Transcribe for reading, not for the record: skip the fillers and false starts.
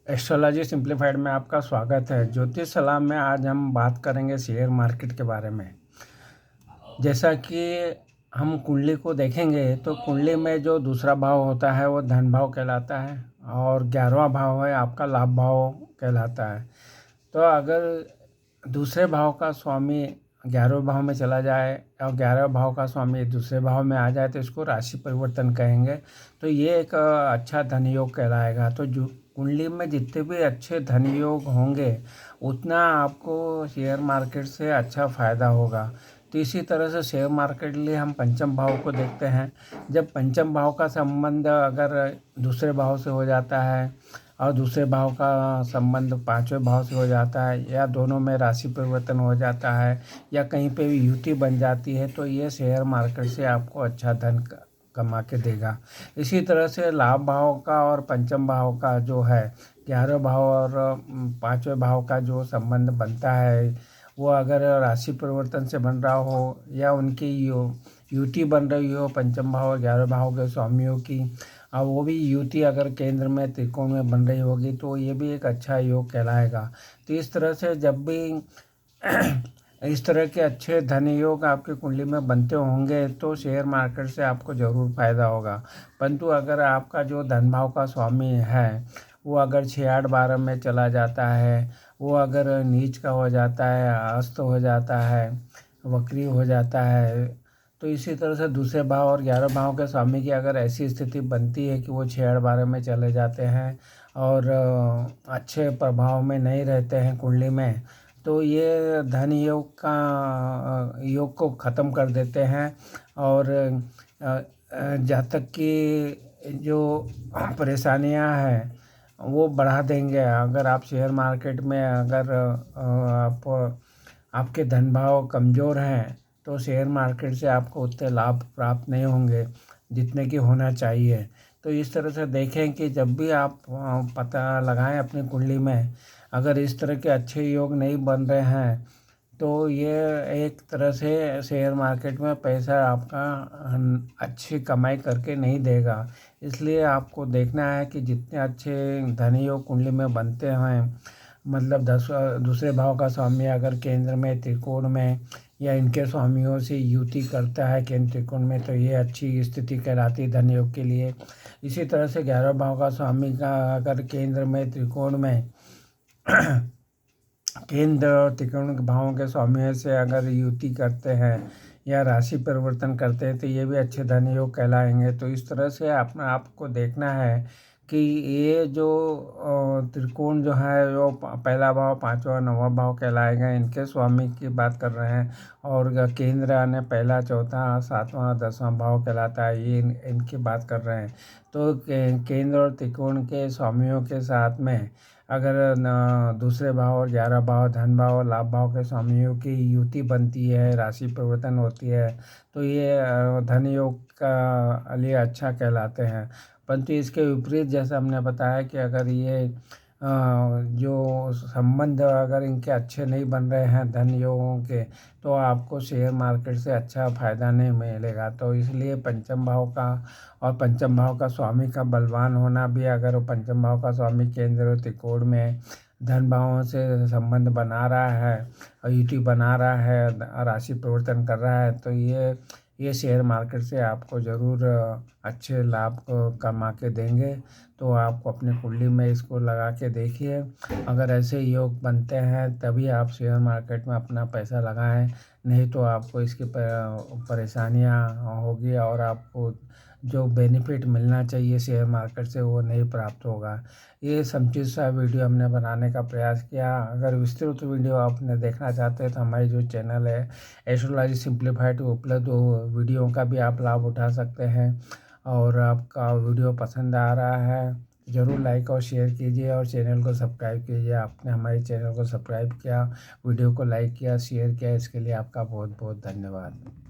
Astrology simplified में आपका स्वागत है। ज्योतिष सलाह में आज हम बात करेंगे शेयर मार्केट के बारे में। जैसा कि हम कुंडली को देखेंगे तो कुंडली में जो दूसरा भाव होता है वो धन भाव कहलाता है और 11वां भाव है आपका लाभ भाव कहलाता है। तो अगर दूसरे भाव का स्वामी 11वें भाव में चला जाए और 11वें भाव का स्वामी दूसरे भाव में आ जाए तो इसको राशि परिवर्तन कहेंगे। तो ये एक अच्छा धन योग कहलाएगा। तो जो कुंडली में जितने भी अच्छे धन योग होंगे उतना आपको शेयर मार्केट से अच्छा फ़ायदा होगा। तो इसी तरह से शेयर मार्केट के लिए हम पंचम भाव को देखते हैं। जब पंचम भाव का संबंध अगर दूसरे भाव से हो जाता है और दूसरे भाव का संबंध पांचवें भाव से हो जाता है या दोनों में राशि परिवर्तन हो जाता है या कहीं पे भी युति बन जाती है तो ये शेयर मार्केट से आपको अच्छा धन कमा के देगा। इसी तरह से लाभ भाव का और पंचम भाव का जो है 11वें भाव और पांचवें भाव का जो संबंध बनता है वो अगर राशि परिवर्तन से बन रहा हो या उनकी युति बन रही हो पंचम भाव और 11वें भाव के स्वामियों की, और वो भी युति अगर केंद्र में त्रिकोण में बन रही होगी तो ये भी एक अच्छा योग कहलाएगा। तो इस तरह से जब भी इस तरह के अच्छे धन योग आपकी कुंडली में बनते होंगे तो शेयर मार्केट से आपको ज़रूर फ़ायदा होगा। परंतु अगर आपका जो धन भाव का स्वामी है वो अगर 6-8-12 में चला जाता है, वो अगर नीच का हो जाता है, अस्त हो जाता है, वक्री हो जाता है, तो इसी तरह से दूसरे भाव और 11 भाव के स्वामी की अगर ऐसी स्थिति बनती है कि वो 6-8-12 में चले जाते हैं और अच्छे प्रभाव में नहीं रहते हैं कुंडली में, तो ये धन योग का योग को ख़त्म कर देते हैं और जातक की जो परेशानियां हैं वो बढ़ा देंगे। अगर आप शेयर मार्केट में अगर आप आपके धन भाव कमज़ोर हैं तो शेयर मार्केट से आपको उतने लाभ प्राप्त नहीं होंगे जितने की होना चाहिए। तो इस तरह से देखें कि जब भी आप पता लगाएं अपनी कुंडली में अगर इस तरह के अच्छे योग नहीं बन रहे हैं तो ये एक तरह से शेयर मार्केट में पैसा आपका अच्छी कमाई करके नहीं देगा। इसलिए आपको देखना है कि जितने अच्छे धन योग कुंडली में बनते हैं, मतलब दूसरे भाव का स्वामी अगर केंद्र में त्रिकोण में या इनके स्वामियों से युति करता है केंद्र त्रिकोण में, तो ये अच्छी स्थिति कहलाती है धन योग के लिए। इसी तरह से 11 भाव का स्वामी का अगर केंद्र में त्रिकोण में केंद्र और त्रिकोण भावों के स्वामियों से अगर युति करते हैं या राशि परिवर्तन करते हैं तो ये भी अच्छे धन योग कहलाएंगे। तो इस तरह से अपना आपको देखना है कि ये जो त्रिकोण जो है वो पहला भाव, पांचवा, 9वां भाव कहलाएगा, इनके स्वामी की बात कर रहे हैं। और केंद्र आने पहला, चौथा, 7वां, 10वां भाव कहलाता है, ये इनकी बात कर रहे हैं। तो केंद्र और त्रिकोण के स्वामियों के साथ में अगर दूसरे भाव और 11 भाव धन भाव और लाभ भाव के स्वामियों की युति बनती है, राशि परिवर्तन होती है, तो ये धन योग का लिए अच्छा कहलाते हैं। परंतु इसके विपरीत जैसा हमने बताया कि अगर ये जो संबंध अगर इनके अच्छे नहीं बन रहे हैं धन योगों के तो आपको शेयर मार्केट से अच्छा फ़ायदा नहीं मिलेगा। तो इसलिए पंचम भाव का और पंचम भाव का स्वामी का बलवान होना भी, अगर वो पंचम भाव का स्वामी केंद्र और त्रिकोण में धन भावों से संबंध बना रहा है और युति बना रहा है, राशि परिवर्तन कर रहा है, तो ये शेयर मार्केट से आपको ज़रूर अच्छे लाभ कमा के देंगे। तो आप अपनी कुंडली में इसको लगा के देखिए। अगर ऐसे योग बनते हैं तभी आप शेयर मार्केट में अपना पैसा लगाएं, नहीं तो आपको इसकी परेशानियां होगी और आपको जो बेनिफिट मिलना चाहिए शेयर मार्केट से वो नहीं प्राप्त होगा। ये समुचित सा वीडियो हमने बनाने का प्रयास किया। अगर विस्तृत वीडियो आपने देखना चाहते हैं तो हमारी जो चैनल है एस्ट्रोलॉजी सिंप्लीफाइड उपलब्ध वीडियो का भी आप लाभ उठा सकते हैं। और आपका वीडियो पसंद आ रहा है ज़रूर लाइक और शेयर कीजिए और चैनल को सब्सक्राइब कीजिए। आपने हमारे चैनल को सब्सक्राइब किया, वीडियो को लाइक किया, शेयर किया, इसके लिए आपका बहुत बहुत धन्यवाद।